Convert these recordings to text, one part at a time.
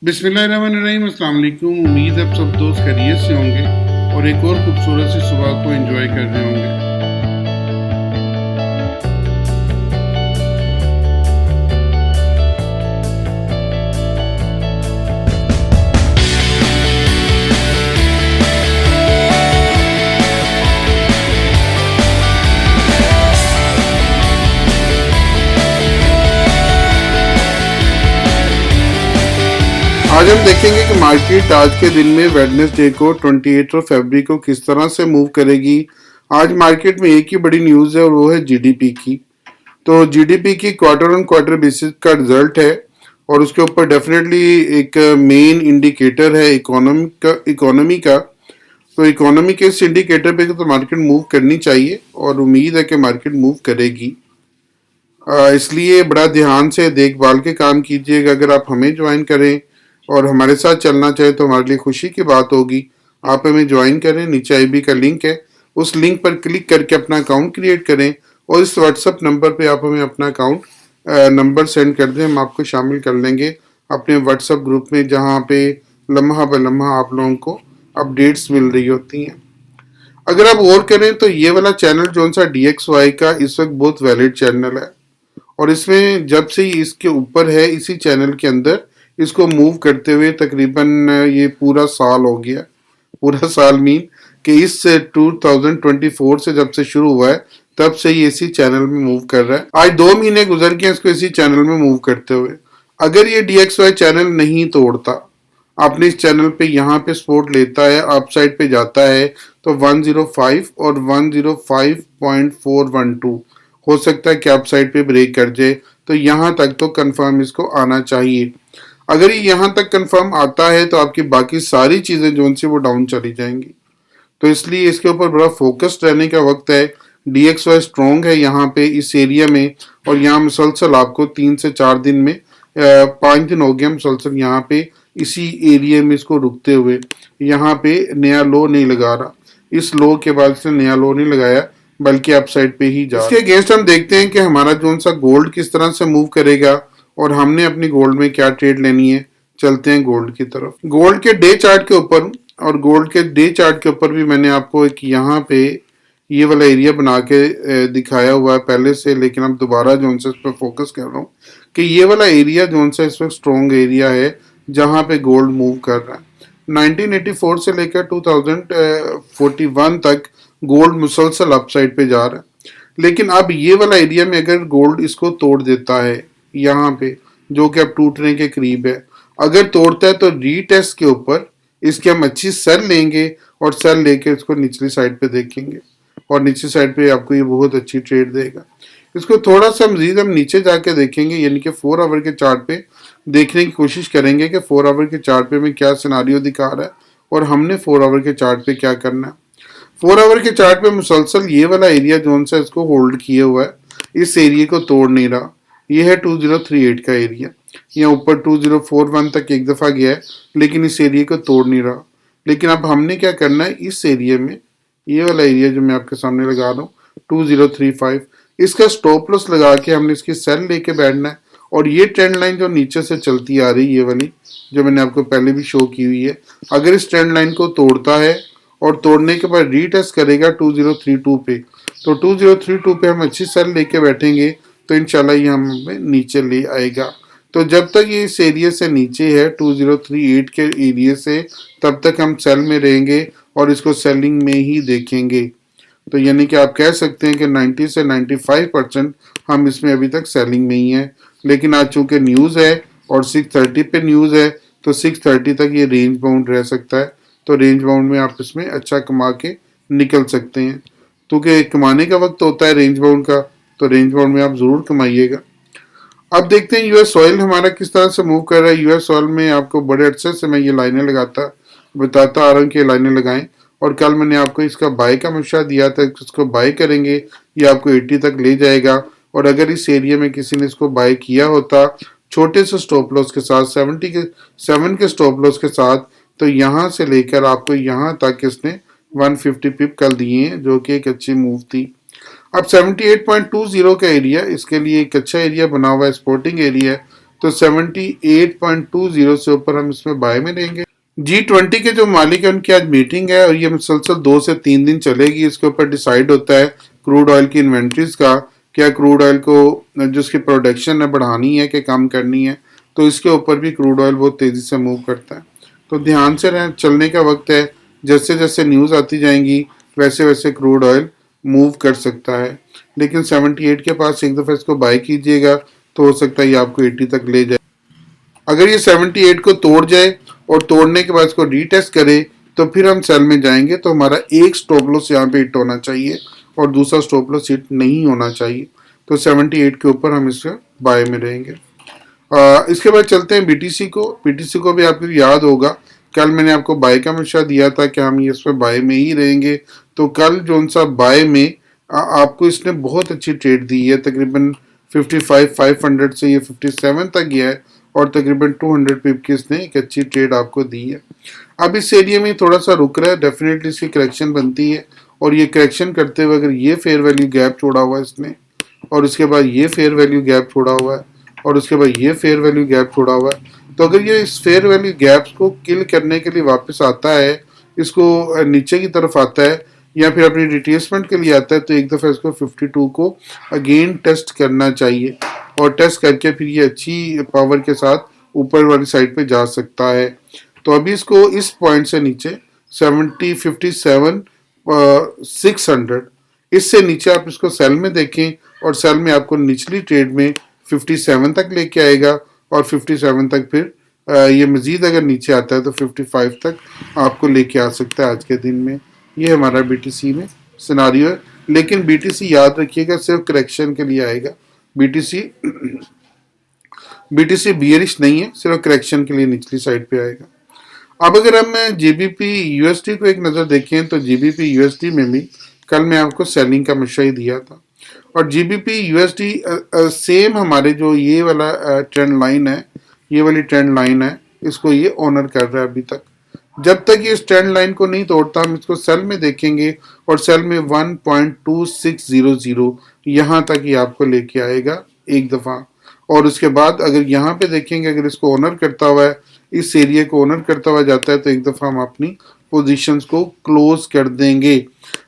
बिस्मिल्लाहिर्रहमानिर्रहीम, अस्सलाम वालेकुम। उम्मीद है आप सब दोस्त खैरियत से होंगे और एक और खूबसूरत सी सुबह को एंजॉय कर रहे होंगे। आज हम देखेंगे कि मार्केट आज के दिन में वेडनेसडे को 28 फरवरी को किस तरह से मूव करेगी। आज मार्केट में एक ही बड़ी न्यूज़ है और वो है जीडीपी की। तो जीडीपी की क्वार्टर ऑन क्वार्टर बेसिस का रिजल्ट है और उसके ऊपर डेफिनेटली एक मेन इंडिकेटर है इकोनॉमी का। तो इकोनॉमी के इस इंडिकेटर पे तो मार्केट मूव करनी चाहिए और उम्मीद है कि मार्केट मूव करेगी। इसलिए बड़ा ध्यान से देखभाल के काम कीजिएगा। अगर आप हमें ज्वाइन करें और हमारे साथ चलना चाहे तो हमारे लिए खुशी की बात होगी। आप हमें ज्वाइन करें, नीचे आईबी का लिंक है, उस लिंक पर क्लिक करके अपना अकाउंट क्रिएट करें और इस व्हाट्सएप नंबर पे आप हमें अपना अकाउंट नंबर सेंड कर दें। हम आपको शामिल कर लेंगे अपने व्हाट्सएप ग्रुप में, जहाँ पे लम्हा ब लम्हा आप लोगों को अपडेट्स मिल रही होती हैं। अगर आप और करें तो ये वाला चैनल जो सा DXY का इस वक्त बहुत वैलिड चैनल है और इसमें जब से इसके ऊपर है, इसी चैनल के अंदर इसको मूव करते हुए तकरीबन ये पूरा साल हो गया। पूरा साल मीन कि इस 2024 से जब से शुरू हुआ है तब से ये इसी चैनल में मूव कर रहा है। आज 2 महीने गुजर गए इसको इसी चैनल में मूव करते हुए। अगर ये DXY चैनल नहीं तोड़ता, आपने इस चैनल पे यहाँ पे सपोर्ट लेता है, अपसाइड पे जाता है तो 105 और 105.412 हो सकता है कि अपसाइड पे ब्रेक कर जाए। तो यहाँ तक तो कंफर्म इसको आना चाहिए। अगर ये यहाँ तक कंफर्म आता है तो आपकी बाकी सारी चीजें जो सी वो डाउन चली जाएंगी। तो इसलिए इसके ऊपर बड़ा फोकस्ड रहने का वक्त है। DXY स्ट्रॉन्ग है यहाँ पे इस एरिया में और यहाँ मुसलसल आपको 3 से 4 दिन में 5 दिन हो गया मुसलसल यहाँ पे इसी एरिया में इसको रुकते हुए। यहाँ पे नया लो नहीं लगा रहा, इस लो के बाद से नया लो नहीं लगाया बल्कि अपसाइड पे ही जा रहा है। इसके अगेंस्ट हम देखते हैं कि हमारा जो सा गोल्ड किस तरह से मूव करेगा और हमने अपनी गोल्ड में क्या ट्रेड लेनी है। चलते हैं गोल्ड की तरफ। गोल्ड के डे चार्ट के ऊपर और गोल्ड के डे चार्ट के ऊपर भी मैंने आपको एक यहाँ पे ये वाला एरिया बना के दिखाया हुआ है पहले से, लेकिन अब दोबारा जो इस पर फोकस कर रहा हूँ कि ये वाला एरिया जो सा इस वक्त स्ट्रॉन्ग एरिया है जहाँ पे गोल्ड मूव कर रहा है। 1984 से लेकर 2041 तक गोल्ड मुसलसल अपसाइड पे जा रहा है, लेकिन अब ये वाला एरिया में अगर गोल्ड इसको तोड़ देता है यहाँ पे, जो कि अब टूटने के करीब है, अगर तोड़ता है तो रीटेस्ट के ऊपर इसके हम अच्छी सेल लेंगे और सेल लेके इसको निचली साइड पे देखेंगे और निचली साइड पे आपको ये बहुत अच्छी ट्रेड देगा। इसको थोड़ा सा मजीद हम नीचे जाके देखेंगे, यानी कि 4 आवर के चार्ट पे देखने की कोशिश करेंगे कि 4 आवर के चार्ट पे में क्या सिनारियो दिखा रहा है और हमने 4 आवर के चार्ट पे क्या करना है। 4 आवर के चार्ट पे मुसलसल ये वाला एरिया जो सा इसको होल्ड किए हुआ है, इस एरिया को तोड़ नहीं रहा। ये है 2038 का एरिया, यहाँ ऊपर 2041 तक एक दफा गया है लेकिन इस एरिया को तोड़ नहीं रहा। लेकिन अब हमने क्या करना है, इस एरिया में ये वाला एरिया जो मैं आपके सामने लगा रहा हूँ 2035, इसका स्टॉप लॉस लगा के हमने इसकी सेल लेके बैठना है और ये ट्रेंड लाइन जो नीचे से चलती आ रही है, ये वाली जो मैंने आपको पहले भी शो की हुई है, अगर इस ट्रेंड लाइन को तोड़ता है और तोड़ने के बाद रीटेस्ट करेगा 2032 पे, तो 2032 पे हम अच्छी सेल लेके बैठेंगे तो इंशाल्लाह ये हमें नीचे ले आएगा। तो जब तक ये इस एरिया से नीचे है 2038 के एरिया से, तब तक हम सेल में रहेंगे और इसको सेलिंग में ही देखेंगे। तो यानी कि आप कह सकते हैं कि 90 से 95% हम इसमें अभी तक सेलिंग में ही हैं। लेकिन आज चूंकि न्यूज़ है और 630 पे न्यूज़ है तो 630 तक ये रेंज बाउंड रह सकता है। तो रेंज बाउंड में आप इसमें अच्छा कमा के निकल सकते हैं, क्योंकि कमाने का वक्त होता है रेंज बाउंड का, तो रेंज बाउंड में आप जरूर कमाइएगा। अब देखते हैं यूएस ऑयल हमारा किस तरह से मूव कर रहा है। यूएस ऑयल में आपको बड़े अच्छे से मैं ये लाइनें बताता आ रहा हूँ कि लाइनें लगाएं, और कल मैंने आपको इसका बाय का मशवरा दिया था, इसको बाय करेंगे ये आपको 80 तक ले जाएगा। और अगर इस एरिया में किसी ने इसको बाय किया होता छोटे से स्टॉप लॉस के साथ 77 के स्टॉप लॉस के साथ, तो यहाँ से लेकर आपको यहाँ तक इसने 150 पिप कल दिए हैं, जो कि एक अच्छी मूव थी। अब 78.20 का एरिया इसके लिए एक अच्छा एरिया बना हुआ है, सपोर्टिंग एरिया है। तो 78.20 से ऊपर हम इसमें बाय में रहेंगे। G20 के जो मालिक है उनकी आज मीटिंग है और ये मुसलसल 2 से 3 दिन चलेगी। इसके ऊपर डिसाइड होता है क्रूड ऑयल की इन्वेंट्रीज का, क्या क्रूड ऑयल को जो उसकी प्रोडक्शन है बढ़ानी है कि कम करनी है, तो इसके ऊपर भी क्रूड ऑयल बहुत तेजी से मूव करता है। तो ध्यान से चलने का वक्त है, जैसे जैसे न्यूज़ आती जाएंगी वैसे वैसे क्रूड ऑयल मूव कर सकता है। लेकिन 78 के पास एक दफ़ा इसको बाय कीजिएगा तो हो सकता है ये आपको 80 तक ले जाए। अगर ये 78 को तोड़ जाए और तोड़ने के बाद इसको रीटेस्ट करे तो फिर हम सेल में जाएंगे। तो हमारा एक स्टॉप लॉस यहाँ पे हिट होना चाहिए और दूसरा स्टॉप लॉस हिट नहीं होना चाहिए। तो 78 के ऊपर हम इससे बाय में रहेंगे। इसके बाद चलते हैं बीटीसी को। बीटीसी को भी आपको याद होगा कल मैंने आपको बाय का मशवरा दिया था कि हम ये इसमें बाय में ही रहेंगे। तो कल जो सा बाय में आपको इसने बहुत अच्छी ट्रेड दी है, तकरीबन 55,500 से ये 57 तक गया है और तकरीबन 200 पिप की इसने एक अच्छी ट्रेड आपको दी है। अब इस एरिया में थोड़ा सा रुक रहा है, डेफिनेटली इसकी करेक्शन बनती है और ये करेक्शन करते हुए अगर ये फेयर वैल्यू गैप छोड़ा हुआ है इसने और उसके बाद ये फेयर वैल्यू गैप छोड़ा हुआ है और उसके बाद ये फेयर वैल्यू गैप छोड़ा हुआ है, तो अगर ये इस फेयर वैल्यू गैप्स को किल करने के लिए वापस आता है, इसको नीचे की तरफ आता है या फिर अपनी रिट्रेसमेंट के लिए आता है, तो एक दफ़ा इसको 52 को अगेन टेस्ट करना चाहिए और टेस्ट करके फिर ये अच्छी पावर के साथ ऊपर वाली साइड पे जा सकता है। तो अभी इसको इस पॉइंट से नीचे 57,600 इससे नीचे आप इसको सेल में देखें और सेल में आपको निचली ट्रेड में 57 तक लेके आएगा और 57 तक फिर ये मजीद अगर नीचे आता है तो 55 तक आपको लेके आ सकता है आज के दिन में। ये हमारा बीटीसी में सिनारियो है, लेकिन बीटीसी याद रखिएगा सिर्फ करेक्शन के लिए आएगा। बीटीसी बियरिश नहीं है, सिर्फ करेक्शन के लिए निचली साइड पे आएगा। अब अगर हम जीबीपी यूएसडी को एक नज़र देखें तो जीबीपी यूएसडी में भी कल मैं आपको सेलिंग का मशवरा दिया था और जीबीपी यूएसडी सेम हमारे जो ये वाला ट्रेंड लाइन है, ये वाली ट्रेंड लाइन है, इसको ये ऑनर कर रहा है अभी तक। जब तक ये इस ट्रेंड लाइन को नहीं तोड़ता हम इसको सेल में देखेंगे और सेल में 1.2600 यहाँ तक ये आपको लेके आएगा एक दफ़ा। और उसके बाद अगर यहाँ पे देखेंगे अगर इसको ऑनर करता हुआ है, इस एरिया को ऑनर करता हुआ जाता है, तो एक दफ़ा हम अपनी पोजीशंस को क्लोज कर देंगे।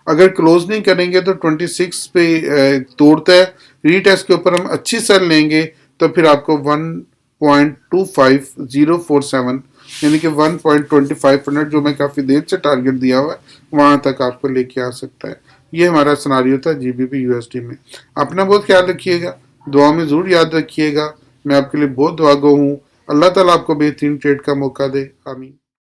अगर क्लोज नहीं करेंगे तो 26 पे तोड़ता है, रीटेस्ट के ऊपर हम अच्छी सेल लेंगे तो फिर आपको 1.25047 यानी कि 1.2500 जो मैं काफ़ी देर से टारगेट दिया हुआ है वहाँ तक आपको लेके आ सकता है। ये हमारा सिनारियो था जीबीपी यूएसडी में। अपना बहुत ख्याल रखिएगा, दुआ में ज़रूर याद रखिएगा। मैं आपके लिए बहुत दुआगो हूँ। अल्लाह ताला आपको बेहतरीन ट्रेड का मौका दे। आमीन।